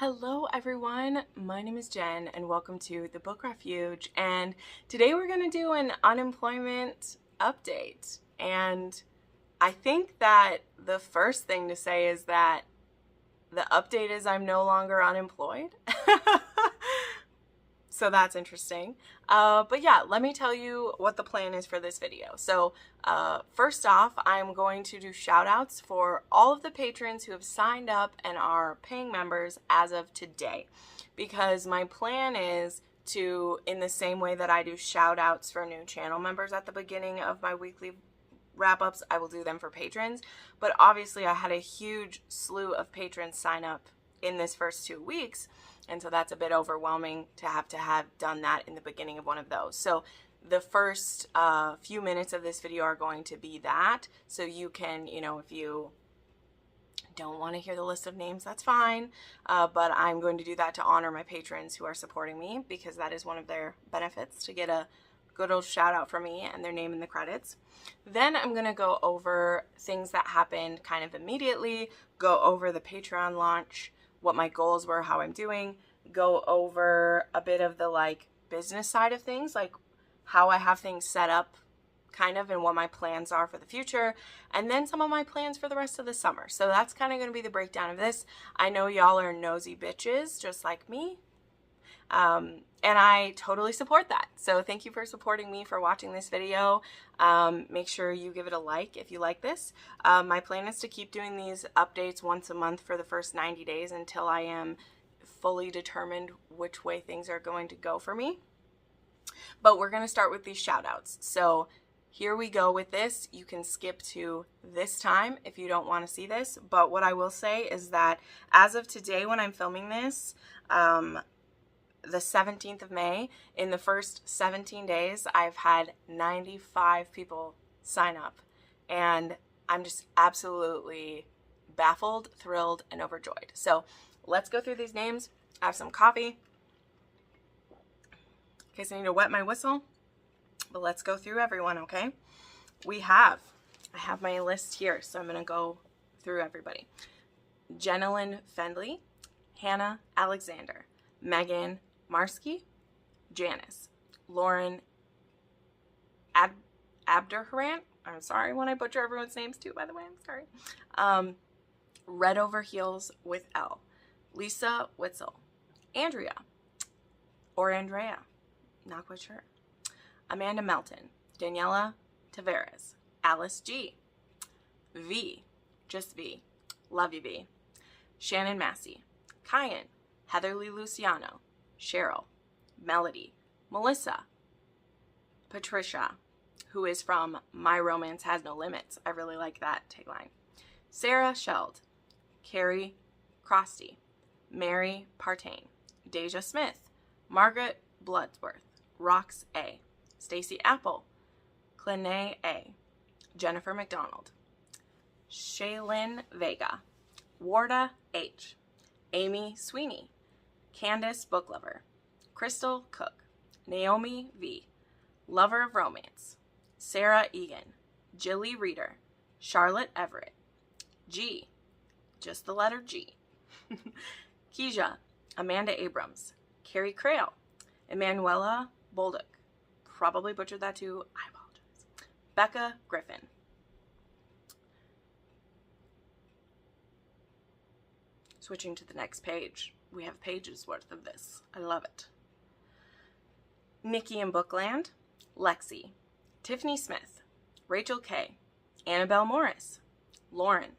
Hello everyone, my name is Jen and welcome to the book Refuge, and today we're going to do an unemployment update. And I think that the first thing to say is that the update is I'm no longer unemployed. So that's interesting. But yeah, let me tell you what the plan is for this video. So first off, I'm going to do shout outs for all of the patrons who have signed up and are paying members as of today. Because my plan is to, in the same way that I do shout outs for new channel members at the beginning of my weekly wrap-ups, I will do them for patrons. But obviously I had a huge slew of patrons sign up in this first 2 weeks. And so that's a bit overwhelming to have done that in the beginning of one of those. So the first few minutes of this video are going to be that. So you can, if you don't want to hear the list of names, that's fine. But I'm going to do that to honor my patrons who are supporting me, because that is one of their benefits, to get a good old shout out from me and their name in the credits. Then I'm going to go over things that happened kind of immediately, go over the Patreon launch, what my goals were, how I'm doing, go over a bit of the business side of things, like how I have things set up kind of and what my plans are for the future, and then some of my plans for the rest of the summer. So that's kind of going to be the breakdown of this. I know y'all are nosy bitches just like me, and I totally support that. So thank you for supporting me, for watching this video. Make sure you give it a like if you like this. My plan is to keep doing these updates once a month for the first 90 days until I am fully determined which way things are going to go for me. But we're going to start with these shout outs. So here we go with this. You can skip to this time if you don't want to see this. But what I will say is that as of today, when I'm filming this, the 17th of May, in the first 17 days, I've had 95 people sign up. And I'm just absolutely baffled, thrilled, and overjoyed. So let's go through these names. I have some coffee in case I need to wet my whistle. But let's go through everyone, okay? I have my list here, so I'm going to go through everybody. Jenelyn Fendley, Hannah Alexander, Megan Marsky, Janice, Lauren Abderharant. I'm sorry when I butcher everyone's names too, by the way, I'm sorry. Red Over Heels with L, Lisa Witzel, Andrea, or Andrea, not quite sure. Amanda Melton, Daniela Tavares, Alice G, V, just V, love you V, Shannon Massey, Kyan, Heatherly Luciano, Cheryl, Melody, Melissa, Patricia, who is from My Romance Has No Limits. I really like that tagline. Sarah Sheld, Carrie Crosty, Mary Partain, Deja Smith, Margaret Bloodsworth, Rox A, Stacy Apple, Clene A, Jennifer McDonald, Shaylin Vega, Warda H, Amy Sweeney, Candace Booklover, Crystal Cook, Naomi V, Lover of Romance, Sarah Egan, Jilly Reader, Charlotte Everett, G, just the letter G, Keisha, Amanda Abrams, Carrie Crail, Emanuela Bolduc, probably butchered that too, I apologize, Becca Griffin, switching to the next page. We have pages worth of this. I love it. Nikki in Bookland, Lexi, Tiffany Smith, Rachel K, Annabelle Morris, Lauren,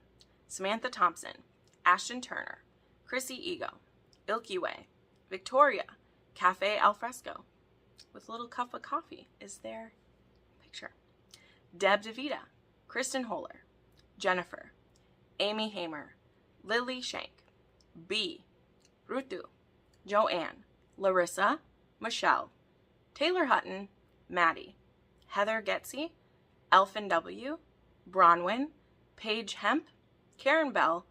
Samantha Thompson, Ashton Turner, Chrissy Ego, Ilky Way, Victoria, Cafe Alfresco, with a little cup of coffee is their picture. Deb DeVita, Kristen Holler, Jennifer, Amy Hamer, Lily Shank, B, Rutu, Joanne, Larissa, Michelle, Taylor Hutton, Maddie, Heather Getsy, Elfin W, Bronwyn, Paige Hemp, Karen Bell,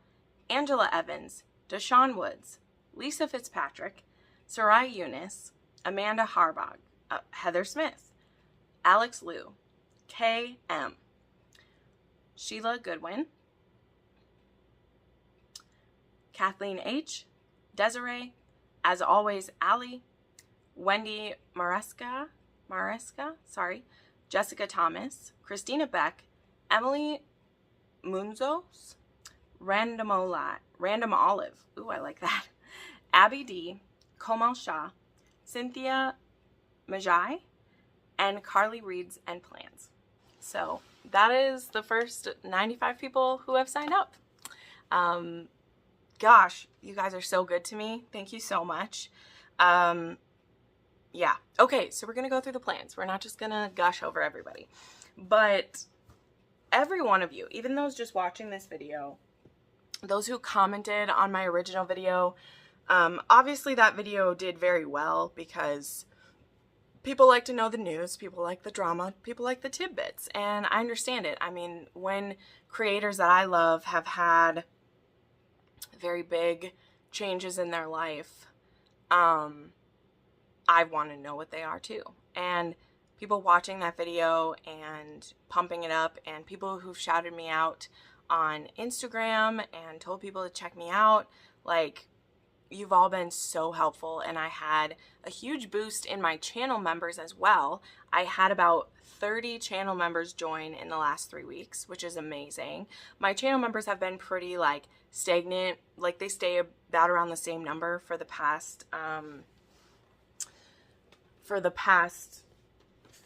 Angela Evans, Deshaun Woods, Lisa Fitzpatrick, Sarai Eunice, Amanda Harbog, Heather Smith, Alex Liu, K.M., Sheila Goodwin, Kathleen H., Desiree, as always, Allie, Wendy Maresca, sorry, Jessica Thomas, Christina Beck, Emily Munzos, Random Olive, ooh, I like that, Abby D, Komal Shah, Cynthia Majai, and Carly Reads and Plans. So that is the first 95 people who have signed up. Gosh, you guys are so good to me. Thank you so much. Yeah. Okay, so we're going to go through the plans. We're not just going to gush over everybody. But every one of you, even those just watching this video, those who commented on my original video, obviously that video did very well because people like to know the news, people like the drama, people like the tidbits, and I understand it. I mean, when creators that I love have had very big changes in their life, I want to know what they are too. And people watching that video and pumping it up, and people who've shouted me out on Instagram and told people to check me out, like, you've all been so helpful, and I had a huge boost in my channel members as well. I had about 30 channel members join in the last 3 weeks, which is amazing. My channel members have been pretty like stagnant, like they stay about around the same number for the past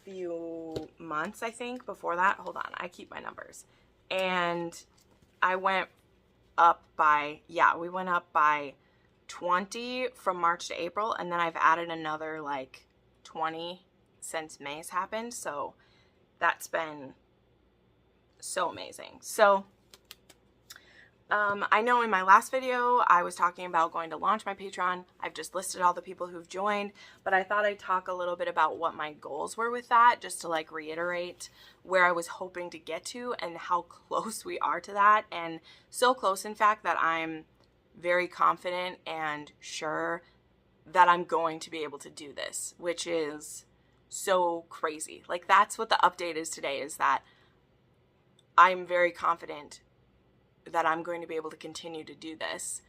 few months, I think. Before that, hold on, I keep my numbers, and I went up by, yeah, we went up by 20 from March to April, and then I've added another like 20 since May's happened, so that's been so amazing. So I know in my last video I was talking about going to launch my Patreon. I've just listed all the people who've joined, but I thought I'd talk a little bit about what my goals were with that, just to like reiterate where I was hoping to get to and how close we are to that. And so close, in fact, that I'm very confident and sure that I'm going to be able to do this, which is so crazy. Like, that's what the update is today, is that I'm very confident that I'm going to be able to continue to do this,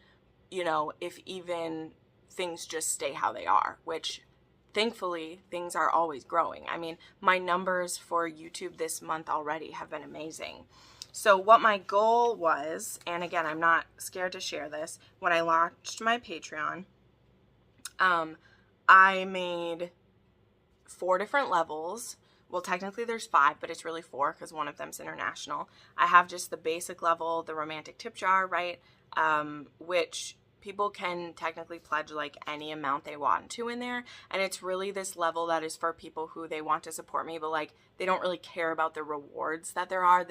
you know, if even things just stay how they are, which thankfully things are always growing. I mean, my numbers for YouTube this month already have been amazing. So what my goal was, and again, I'm not scared to share this, when I launched my Patreon, I made 4 different levels. Well, technically there's 5, but it's really 4 because one of them's international. I have just the basic level, the romantic tip jar, right? Which people can technically pledge like any amount they want to in there. And it's really this level that is for people who they want to support me, but like they don't really care about the rewards that there are.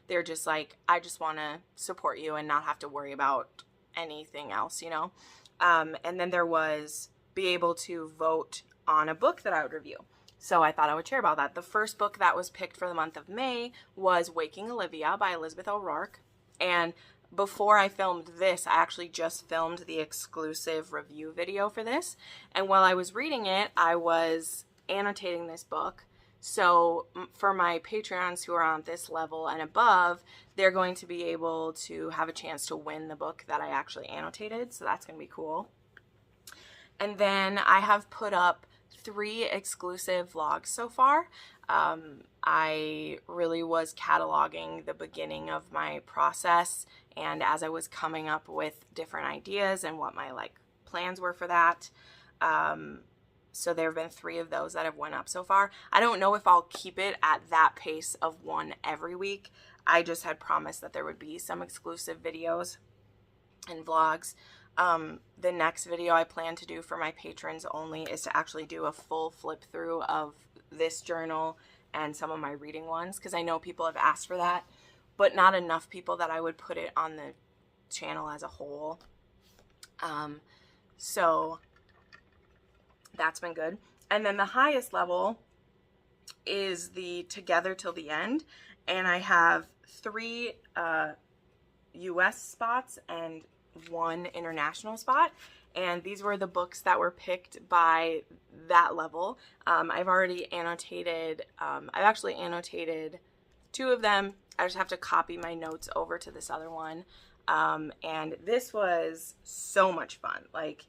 They're just like, I just want to support you and not have to worry about anything else, you know? And then there was be able to vote on a book that I would review. So I thought I would share about that. The first book that was picked for the month of May was Waking Olivia by Elizabeth O'Rourke. And before I filmed this, I actually just filmed the exclusive review video for this. And while I was reading it, I was annotating this book. So for my Patreons who are on this level and above, they're going to be able to have a chance to win the book that I actually annotated. So that's going to be cool. And then I have put up 3 exclusive vlogs so far. I really was cataloging the beginning of my process, and as I was coming up with different ideas and what my like plans were for that. So there have been 3 of those that have went up so far. I don't know if I'll keep it at that pace of 1 every week. I just had promised that there would be some exclusive videos and vlogs. The next video I plan to do for my patrons only is to actually do a full flip through of this journal and some of my reading ones, because I know people have asked for that, but not enough people that I would put it on the channel as a whole. So that's been good. And then the highest level is the Together Till the End, and I have 3 US spots and 1 international spot, and these were the books that were picked by that level. I've already annotated, I've actually annotated 2 of them. I just have to copy my notes over to this other one. And this was so much fun. Like,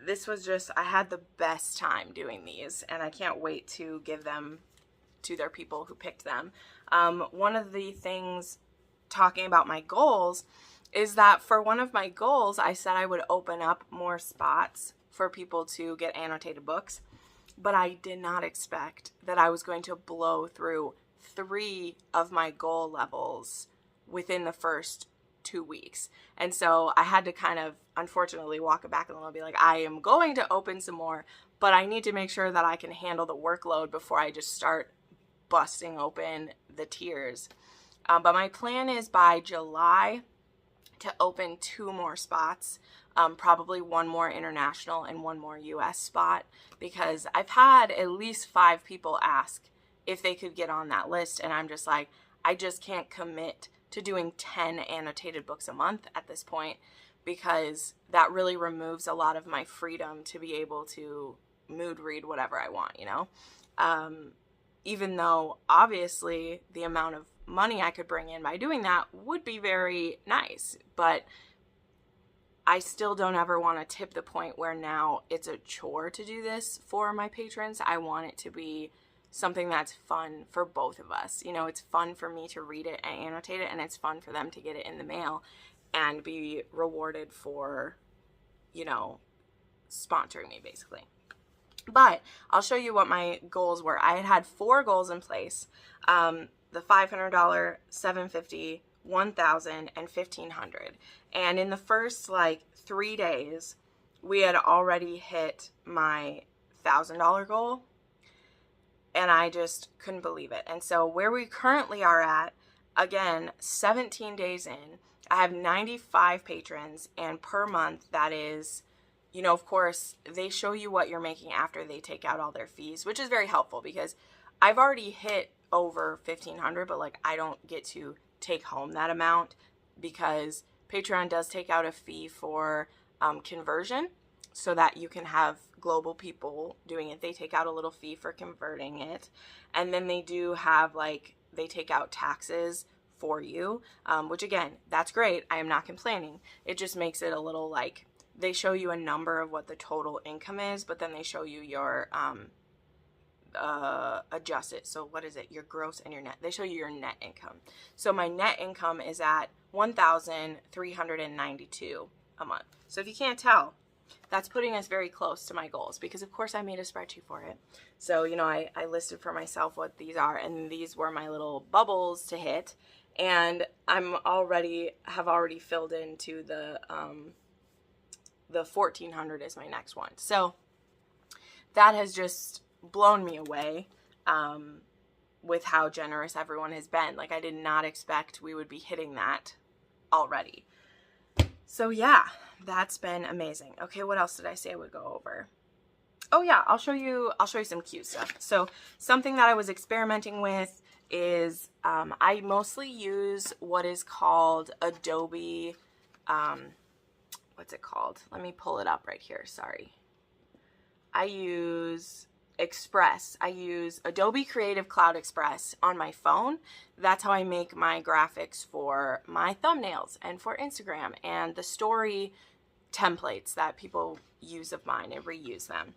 this was just, I had the best time doing these, and I can't wait to give them to their people who picked them. One of the things, talking about my goals, is that for one of my goals, I said I would open up more spots for people to get annotated books, but I did not expect that I was going to blow through 3 of my goal levels within the first 2 weeks. And so I had to kind of, unfortunately, walk it back a little and be like, I am going to open some more, but I need to make sure that I can handle the workload before I just start busting open the tiers. But my plan is by July to open 2 more spots, probably 1 more international and 1 more US spot, because I've had at least 5 people ask if they could get on that list, and I'm just like, I just can't commit to doing 10 annotated books a month at this point, because that really removes a lot of my freedom to be able to mood read whatever I want, you know? Even though obviously the amount of money I could bring in by doing that would be very nice, but I still don't ever want to tip the point where now it's a chore to do this for my patrons. I want it to be something that's fun for both of us. You know, it's fun for me to read it and annotate it, and it's fun for them to get it in the mail and be rewarded for, you know, sponsoring me, basically. But I'll show you what my goals were. I had 4 goals in place. The $500, $750, $1,000, and $1,500. And in the first, like, 3 days, we had already hit my $1,000 goal. And I just couldn't believe it. And so where we currently are at, again, 17 days in, I have 95 patrons, and per month, that is, you know, of course, they show you what you're making after they take out all their fees, which is very helpful because I've already hit over $1,500, but like I don't get to take home that amount because Patreon does take out a fee for conversion so that you can have global people doing it. They take out a little fee for converting it, and then they do have, like, they take out taxes for you, which again, that's great. I am not complaining. It just makes it a little, like, they show you a number of what the total income is, but then they show you your adjust it. So what is it? Your gross and your net. They show you your net income. So my net income is at $1,392 a month. So if you can't tell, that's putting us very close to my goals because of course I made a spreadsheet for it. So, you know, I listed for myself what these are, and these were my little bubbles to hit. And have already filled into the 1,400 is my next one. So that has just blown me away with how generous everyone has been. Like, I did not expect we would be hitting that already. So yeah, that's been amazing. Okay, what else did I say I would go over? Oh yeah, I'll show you some cute stuff. So something that I was experimenting with is I mostly use what is called Adobe, what's it called? Let me pull it up right here, sorry. I use Express. I use Adobe Creative Cloud Express on my phone. That's how I make my graphics for my thumbnails and for Instagram and the story templates that people use of mine and reuse them.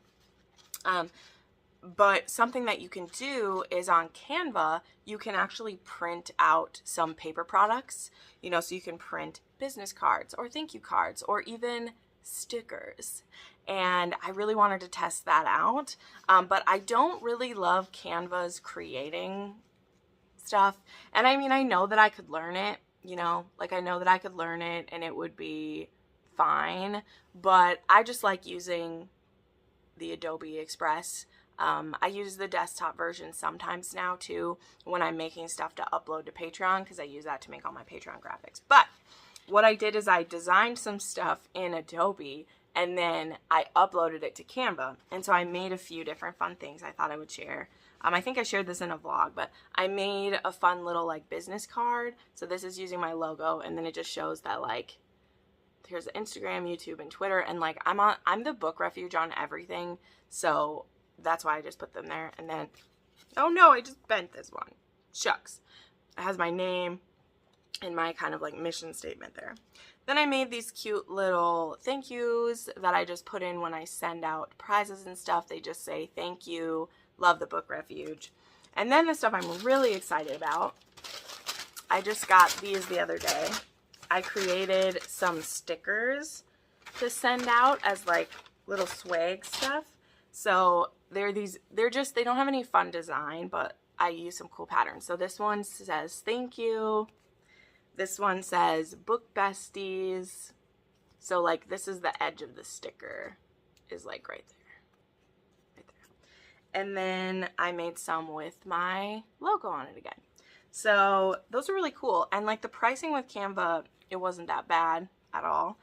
But something that you can do is on Canva, you can actually print out some paper products, you know, so you can print business cards or thank you cards or even stickers. And I really wanted to test that out. But I don't really love Canva's creating stuff. And I mean, I know that I could learn it, you know, like I know that I could learn it and it would be fine, but I just like using the Adobe Express. I use the desktop version sometimes now too when I'm making stuff to upload to Patreon because I use that to make all my Patreon graphics. But what I did is I designed some stuff in Adobe and then I uploaded it to Canva. And so I made a few different fun things I thought I would share. I think I shared this in a vlog, but I made a fun little like business card. So this is using my logo, and then it just shows that like here's Instagram, YouTube, and Twitter, and like I'm the book refuge on everything. So that's why I just put them there. And then, oh no, I just bent this one. Shucks. It has my name. in my kind of like mission statement there. Then I made these cute little thank yous that I just put in when I send out prizes and stuff. They just say, thank you, love the book Refuge. And then the stuff I'm really excited about, I just got these the other day. I created some stickers to send out as like little swag stuff. So they don't have any fun design, but I use some cool patterns. So this one says thank you. This one says book besties. So like this is the edge of the sticker is like right there. And then I made some with my logo on it again. So those are really cool. And like the pricing with Canva, it wasn't that bad at all.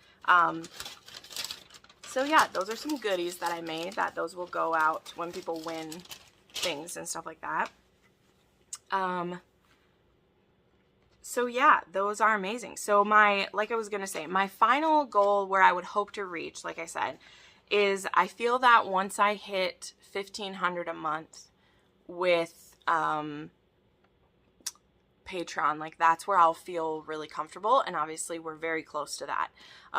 So yeah, those are some goodies that I made that those will go out when people win things and stuff like that. So yeah, those are amazing. So like I was going to say, my final goal where I would hope to reach, like I said, is I feel that once I hit $1,500 a month with Patreon, like that's where I'll feel really comfortable, and obviously we're very close to that.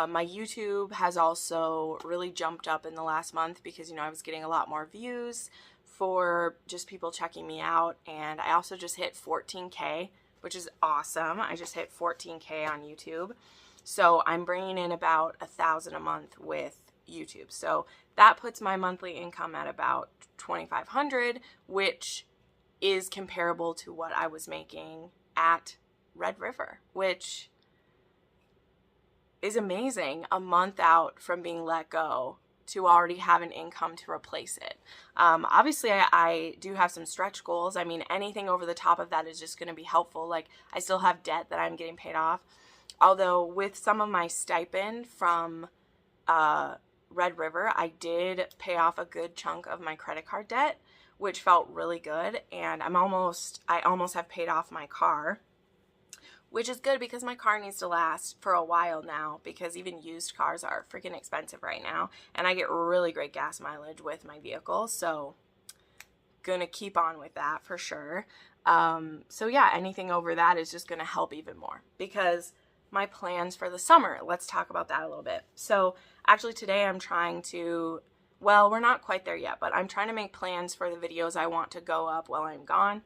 My YouTube has also really jumped up in the last month because, you know, I was getting a lot more views for just people checking me out, and I also just hit 14K, which is awesome. I just hit 14K on YouTube, so I'm bringing in about $1,000 a month with YouTube. So that puts my monthly income at about $2,500, which is comparable to what I was making at Red River, which is amazing. A month out from being let go to already have an income to replace it. Obviously I do have some stretch goals. I mean, anything over the top of that is just going to be helpful. Like I still have debt that I'm getting paid off. Although with some of my stipend from Red River, I did pay off a good chunk of my credit card debt, which felt really good. And I almost have paid off my car, which is good because my car needs to last for a while now, because even used cars are freaking expensive right now. And I get really great gas mileage with my vehicle. So gonna keep on with that for sure. So yeah, anything over that is just gonna help even more, because my plans for the summer, let's talk about that a little bit. So actually today I'm trying to, well, we're not quite there yet, but I'm trying to make plans for the videos I want to go up while I'm gone,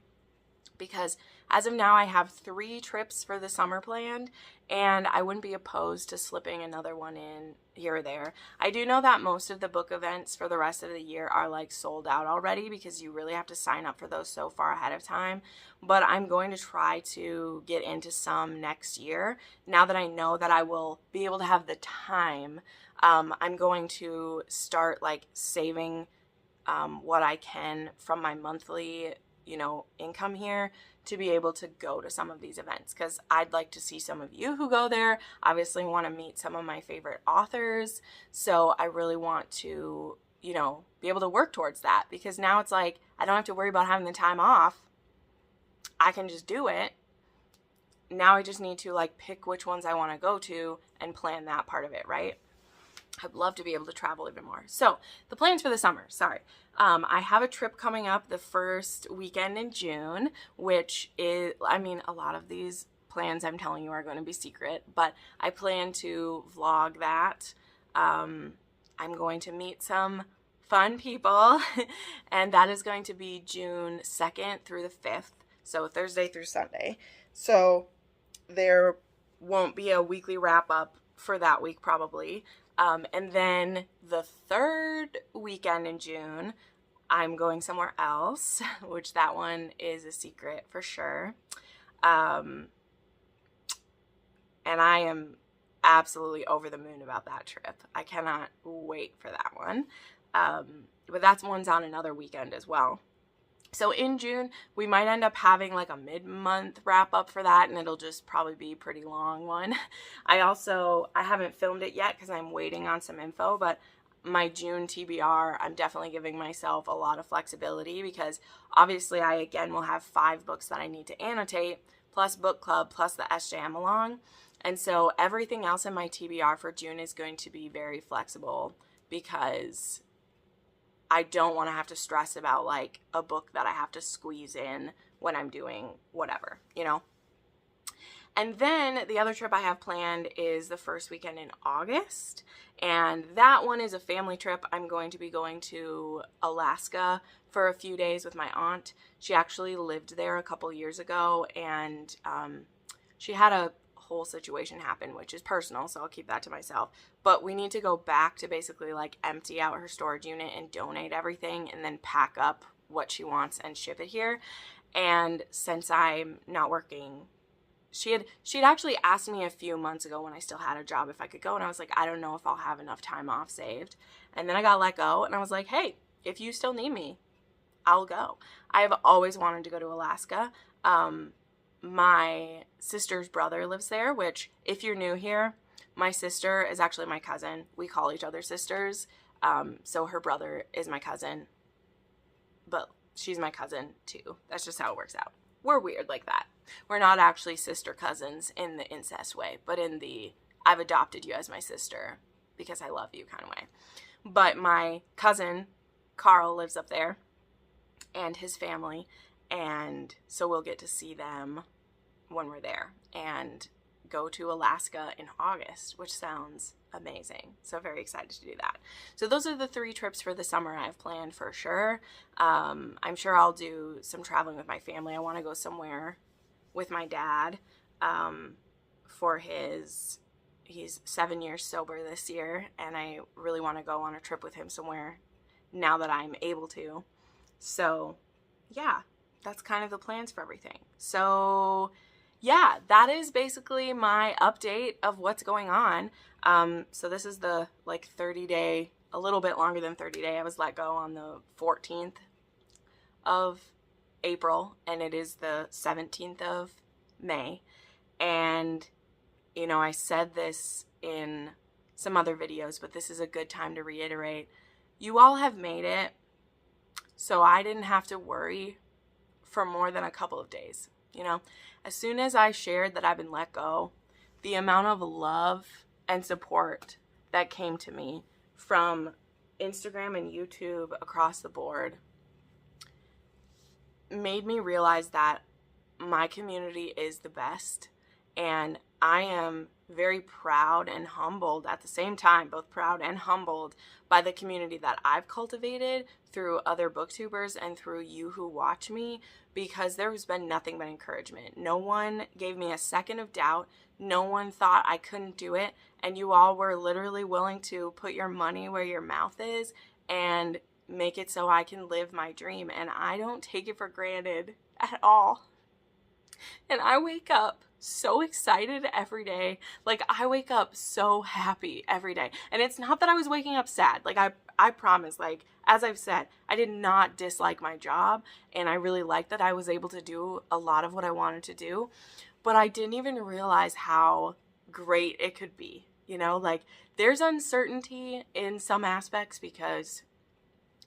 because as of now I have 3 trips for the summer planned, and I wouldn't be opposed to slipping another one in here or there. I do know that most of the book events for the rest of the year are like sold out already, because you really have to sign up for those so far ahead of time, but I'm going to try to get into some next year. Now that I know that I will be able to have the time, I'm going to start like saving what I can from my monthly, you know, income here to be able to go to some of these events, because I'd like to see some of you who go there. Obviously want to meet some of my favorite authors, so I really want to, you know, be able to work towards that, because now it's like I don't have to worry about having the time off. I can just do it. Now I just need to like pick which ones I want to go to and plan that part of it, right? I'd love to be able to travel even more. So the plans for the summer, I have a trip coming up the first weekend in June, which is, I mean, a lot of these plans I'm telling you are going to be secret, but I plan to vlog that. I'm going to meet some fun people, and that is going to be June 2nd through the 5th, so Thursday through Sunday. So there won't be a weekly wrap up for that week probably. And then the 3rd weekend in June, I'm going somewhere else, which that one is a secret for sure. And I am absolutely over the moon about that trip. I cannot wait for that one. But that's one's on another weekend as well. So in June, we might end up having like a mid-month wrap up for that, and it'll just probably be a pretty long one. I haven't filmed it yet because I'm waiting on some info, but my June TBR, I'm definitely giving myself a lot of flexibility, because obviously I again will have 5 books that I need to annotate, plus book club, plus the SJM along. And so everything else in my TBR for June is going to be very flexible, because I don't want to have to stress about like a book that I have to squeeze in when I'm doing whatever, you know? And then the other trip I have planned is the first weekend in August. And that one is a family trip. I'm going to be going to Alaska for a few days with my aunt. She actually lived there a couple years ago, and she had a whole situation happen, which is personal, so I'll keep that to myself. But we need to go back to basically like empty out her storage unit and donate everything and then pack up what she wants and ship it here. And since I'm not working, she'd actually asked me a few months ago when I still had a job if I could go, and I was like, I don't know if I'll have enough time off saved. And then I got let go, and I was like, hey, if you still need me, I'll go. I've always wanted to go to Alaska. My sister's brother lives there, which, if you're new here, my sister is actually my cousin. We call each other sisters. So her brother is my cousin, but she's my cousin too. That's just how it works out. We're weird like that. We're not actually sister cousins in the incest way, but in the I've adopted you as my sister because I love you kind of way. But my cousin, Carl, lives up there, and his family, and so we'll get to see them when we're there and go to Alaska in August, which sounds amazing. So very excited to do that. So those are the 3 trips for the summer I've planned for sure. I'm sure I'll do some traveling with my family. I want to go somewhere with my dad for he's 7 years sober this year, and I really want to go on a trip with him somewhere now that I'm able to. So yeah, that's kind of the plans for everything. So yeah, that is basically my update of what's going on. So this is the like 30-day, a little bit longer than 30-day. I was let go on the 14th of April, and it is the 17th of May. And, you know, I said this in some other videos, but this is a good time to reiterate. You all have made it, so I didn't have to worry for more than a couple of days. You know, as soon as I shared that I've been let go, the amount of love and support that came to me from Instagram and YouTube across the board made me realize that my community is the best, and I am very proud and humbled at the same time, both proud and humbled by the community that I've cultivated through other booktubers and through you who watch me, because there's been nothing but encouragement. No one gave me a second of doubt. No one thought I couldn't do it, and you all were literally willing to put your money where your mouth is and make it so I can live my dream, and I don't take it for granted at all. And I wake up so excited every day. Like, I wake up so happy every day. And it's not that I was waking up sad. Like, I promise, like, as I've said, I did not dislike my job, and I really liked that I was able to do a lot of what I wanted to do. But I didn't even realize how great it could be. You know, like, there's uncertainty in some aspects because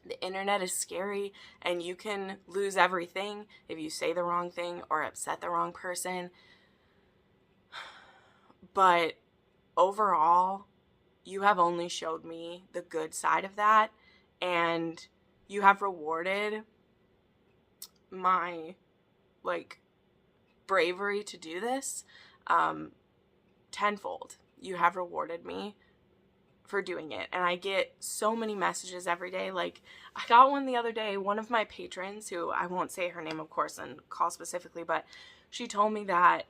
the internet is scary, and you can lose everything if you say the wrong thing or upset the wrong person. But overall, you have only showed me the good side of that, and you have rewarded my, like, bravery to do this tenfold. You have rewarded me for doing it, and I get so many messages every day. Like, I got one the other day. One of my patrons, who I won't say her name, of course, and call specifically, but she told me that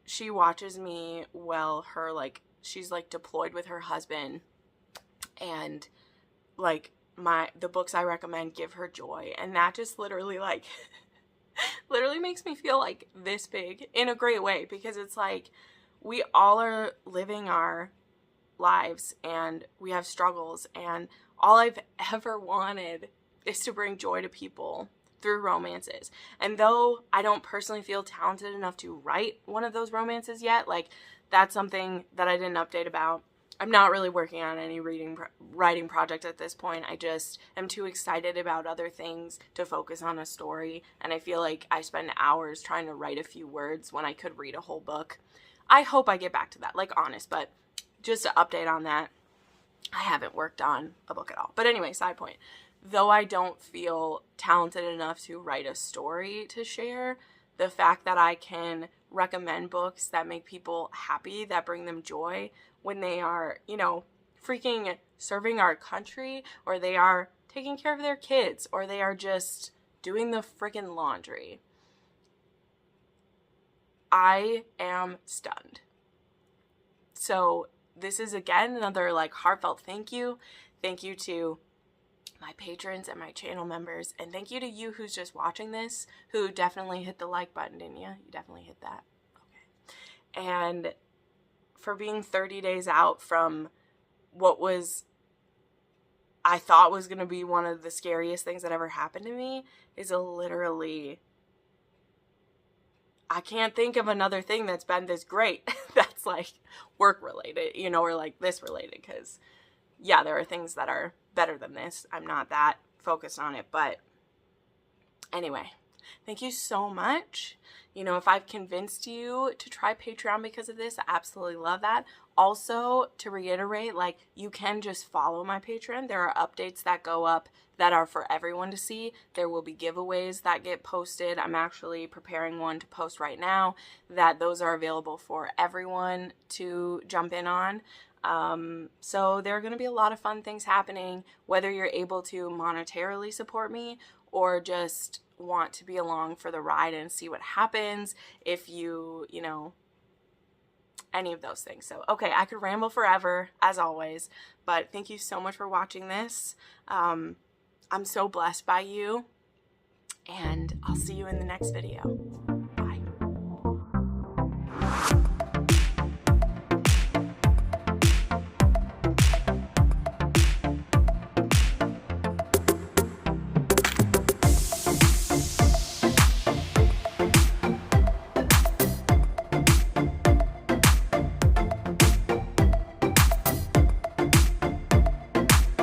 she watches me while she's like deployed with her husband, and like the books I recommend give her joy, and that just literally like literally makes me feel like this big in a great way, because it's like we all are living our lives and we have struggles, and all I've ever wanted is to bring joy to people through romances. And though I don't personally feel talented enough to write one of those romances yet, like, that's something that I didn't update about. I'm not really working on any writing project at this point. I just am too excited about other things to focus on a story, and I feel like I spend hours trying to write a few words when I could read a whole book. I hope I get back to that, like, honest, but just to update on that, I haven't worked on a book at all. But anyway, side point. Though I don't feel talented enough to write a story to share, the fact that I can recommend books that make people happy, that bring them joy when they are, you know, freaking serving our country, or they are taking care of their kids, or they are just doing the freaking laundry. I am stunned. So this is again another like heartfelt thank you. Thank you to my patrons and my channel members, and thank you to you who's just watching this, who definitely hit the like button, didn't you? You definitely hit that. Okay. And for being 30 days out from what was, I thought was going to be one of the scariest things that ever happened to me, is literally, I can't think of another thing that's been this great that's like work related, you know, or like this related, because yeah, there are things that are better than this. I'm not that focused on it, but anyway, thank you so much. You know, if I've convinced you to try Patreon because of this, I absolutely love that. Also, to reiterate, like, you can just follow my Patreon. There are updates that go up that are for everyone to see. There will be giveaways that get posted. I'm actually preparing one to post right now, that those are available for everyone to jump in on. So there are going to be a lot of fun things happening, whether you're able to monetarily support me or just want to be along for the ride and see what happens, if you know, any of those things. So, okay, I could ramble forever, as always, but thank you so much for watching this. I'm so blessed by you, and I'll see you in the next video.